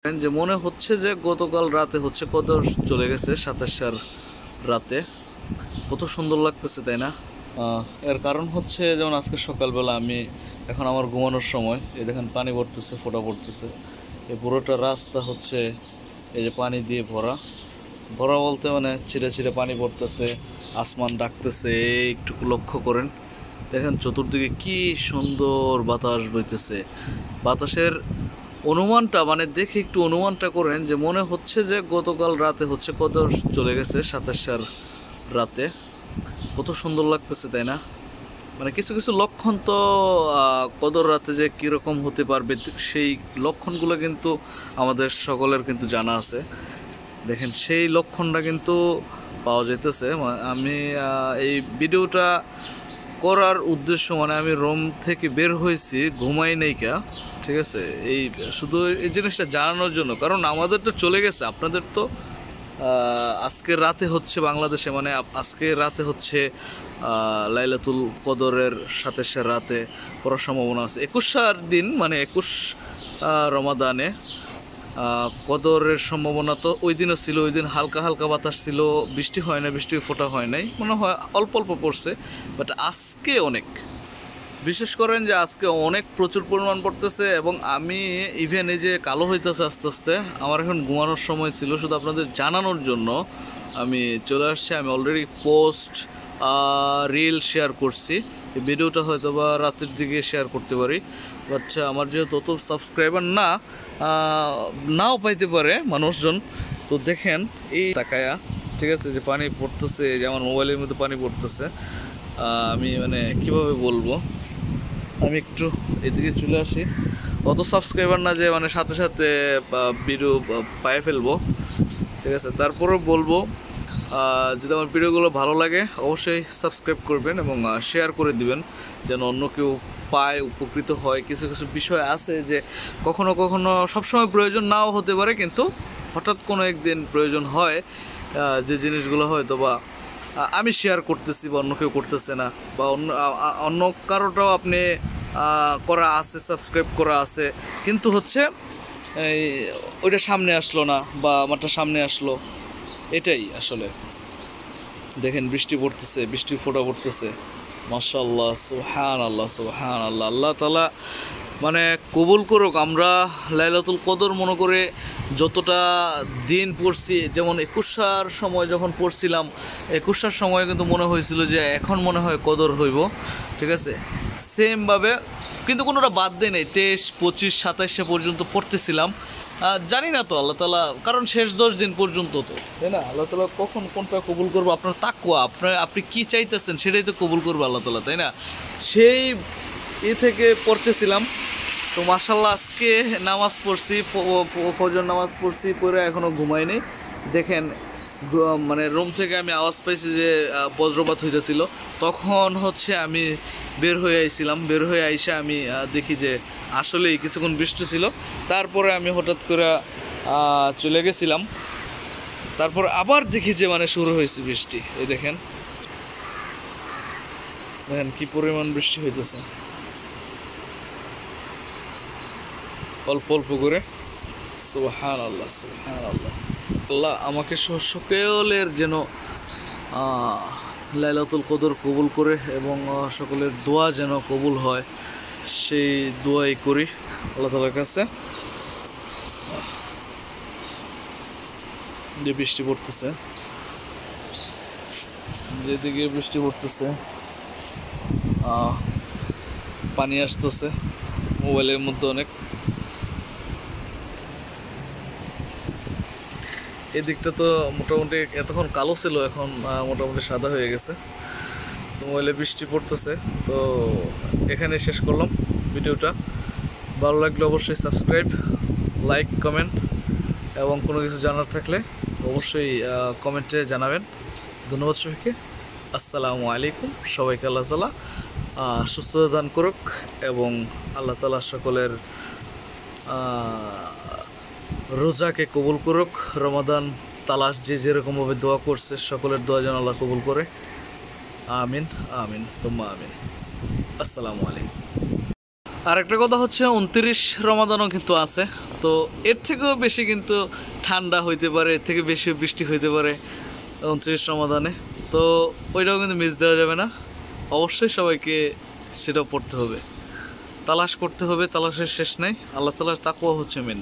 যে মনে হচ্ছে যে গতকাল রাতে হচ্ছে কদর চলে গেছে 27 রাতে। কত সুন্দর লাগতেছে তাই না? এর কারণ হচ্ছে যেমন আজকে সকালবেলা আমি এখন আমার ঘুমানোর সময় এই দেখেন পানি পড়তেছে, ফোঁটা পড়তেছে। এই পুরোটা রাস্তা হচ্ছে এই যে পানি দিয়ে ভরা ভরা বলতে মানে ছিঁড়ে ছিঁড়ে পানি পড়তেছে, আসমান ডাকতেছে। একটু লক্ষ্য করেন, দেখেন চতুর্দিকে কি সুন্দর বাতাস বইতেছে। বাতাসের অনুমানটা মানে দেখে একটু অনুমানটা করেন যে মনে হচ্ছে যে গতকাল রাতে হচ্ছে কদর চলে গেছে 27 রাতে। কত সুন্দর লাগতেছে তাই না? মানে কিছু কিছু লক্ষণ তো কদর রাতে যে কীরকম হতে পারবে সেই লক্ষণগুলো কিন্তু আমাদের সকলের কিন্তু জানা আছে। দেখেন সেই লক্ষণটা কিন্তু পাওয়া যাইতেছে। আমি এই ভিডিওটা করার উদ্দেশ্য মানে আমি রোম থেকে বের হয়েছি, ঘুমাই নাই কা, ঠিক আছে, এই শুধু এই জিনিসটা জানানোর জন্য। কারণ আমাদের তো চলে গেছে, আপনাদের তো আজকের রাতে হচ্ছে বাংলাদেশে, মানে আজকে রাতে হচ্ছে লাইলাতুল কদরের 27 রাতে পড়ার সম্ভাবনা আছে। 21 দিন মানে 21 রমাদানে কদরের সম্ভাবনা তো ওই দিনও ছিল। ওই দিন হালকা হালকা বাতাস ছিল, বৃষ্টি হয় না, বৃষ্টি ফোঁটা হয় নাই, মনে হয় অল্প অল্প পড়ছে। বাট আজকে অনেক, বিশেষ করেন যে আজকে অনেক প্রচুর পরিমাণ পড়তেছে। এবং আমি ইভেন এই যে কালো হইতেছে আস্তে আস্তে, আমার এখন ঘুমানোর সময় ছিল, শুধু আপনাদের জানানোর জন্য আমি চলে আসছি। আমি অলরেডি পোস্ট রিল শেয়ার করছি, এই ভিডিওটা হয়তো বা রাতের দিকে শেয়ার করতে পারি। বাট আমার যেহেতু তত সাবস্ক্রাইবার নাও পাইতে পারে মানুষজন, তো দেখেন এই তাকায়া, ঠিক আছে, যে পানি পড়তেছে, যে আমার মোবাইলের মধ্যে পানি পড়তেছে। আমি মানে কিভাবে বলবো, আমি একটু এদিকে চলে আসি। অত সাবস্ক্রাইবার না যে মানে সাথে সাথে ভিডিও পায়ে ফেলবো, ঠিক আছে। তারপরেও বলবো, যদি আমার ভিডিওগুলো ভালো লাগে অবশ্যই সাবস্ক্রাইব করবেন এবং শেয়ার করে দিবেন, যেন অন্য কেউ পায়, উপকৃত হয়। কিছু কিছু বিষয় আছে যে কখনো কখনো সবসময় প্রয়োজন নাও হতে পারে, কিন্তু হঠাৎ কোনো একদিন প্রয়োজন হয়, যে জিনিসগুলো হয়তো বা আমি শেয়ার করতেছি বা অন্য কেউ করতেছে না, বা অন্য কারোটাও আপনি করা আছে, সাবস্ক্রাইব করা আছে, কিন্তু হচ্ছে এই ওইটা সামনে আসলো না বা আমারটা সামনে আসলো, এটাই আসলে। দেখেন বৃষ্টি পড়তেছে, বৃষ্টি ফোঁটা পড়তেছে। মাশাআল্লাহ, সুবহানাল্লাহ, সুবহানাল্লাহ। আল্লাহ তাআলা মানে কবুল করুক। আমরা লাইলাতুল কদর মনে করে যতটা দিন পড়ছি, যেমন 21 সময় যখন পড়ছিলাম, 21 সময় কিন্তু মনে হয়েছিল যে এখন মনে হয় কদর হইব, ঠিক আছে, সেমভাবে। কিন্তু কোনোটা বাদ দেয় নেই, 23, 25, 27 পর্যন্ত পড়তেছিলাম। জানি না তো আল্লাহ তাআলা, কারণ শেষ 10 দিন পর্যন্ত তো, তাই না? আল্লাহ তাআলা কখন কোনটা কবুল করবো, আপনার তাকওয়া, আপনি কি চাইতেছেন সেটাই তো কবুল করবো আল্লাহ তাআলা, তাই না? সেই থেকে পড়তেছিলাম। তো মাশাআল্লাহ আজকে নামাজ পড়ছি, ফজর নামাজ পড়ছি, পড়ে এখনও ঘুমাইনি। দেখেন মানে রুম থেকে আমি আওয়াজ পাইছি যে বজ্রপাত হইতেছিল। তখন হচ্ছে আমি বের হয়ে আইছিলাম, বের হয়ে আইসা আমি দেখি যে আসলেই কিছুক্ষণ বৃষ্টি ছিল। তারপরে আমি হঠাৎ করে চলে গেছিলাম। তারপর আবার দেখি যে মানে শুরু হয়েছে বৃষ্টি। এই দেখেন, দেখেন কি পরিমাণ বৃষ্টি হইতেছে, অল্প অল্প করে। সুবহানাল্লাহ, সুবহানাল্লাহ। আল্লাহ আমাকে সকলের যেন লাইলাতুল কদর কবুল করে এবং সকলের দোয়া যেন কবুল হয়, সেই দোয়াই করি আল্লাহ তাআলার কাছে। যে বৃষ্টি পড়তেছে, যেদিকে বৃষ্টি পড়তেছে পানি আসতেছে মোবাইলের মধ্যে অনেক। এই দিকটা তো মোটামুটি এতক্ষণ কালো ছিল, এখন মোটামুটি সাদা হয়ে গেছে। মোবাইলে বৃষ্টি পড়তেছে। তো এখানে শেষ করলাম ভিডিওটা। ভালো লাগলে অবশ্যই সাবস্ক্রাইব, লাইক, কমেন্ট, এবং কোনো কিছু জানার থাকলে অবশ্যই কমেন্টে জানাবেন। ধন্যবাদ সবাইকে। আসসালামু আলাইকুম। সবাইকে আল্লাহ তাআলা সুস্থতা দান করুক এবং আল্লাহ তাআলা সকলের রোজাকে কবুল করুক। রমাদান তালাশ যে যেরকমভাবে দোয়া করছে, সকলের দোয়া যেন আল্লাহ কবুল করে। আমিন, আমিন, তুম্মা আমিন। আসসালামু আলাইকুম। আর একটা কথা হচ্ছে 29 রমাদানও কিন্তু আছে, তো এর থেকেও বেশি কিন্তু ঠান্ডা হইতে পারে, এর থেকে বেশি বৃষ্টি হইতে পারে 29 রমাদানে। তো ওইটাও কিন্তু মিস দেওয়া যাবে না, অবশ্যই সবাইকে সেটাও পড়তে হবে, তালাশ করতে হবে, তালাশের শেষ নেই। আল্লাহ তাআলার তাকওয়া হচ্ছে মেন।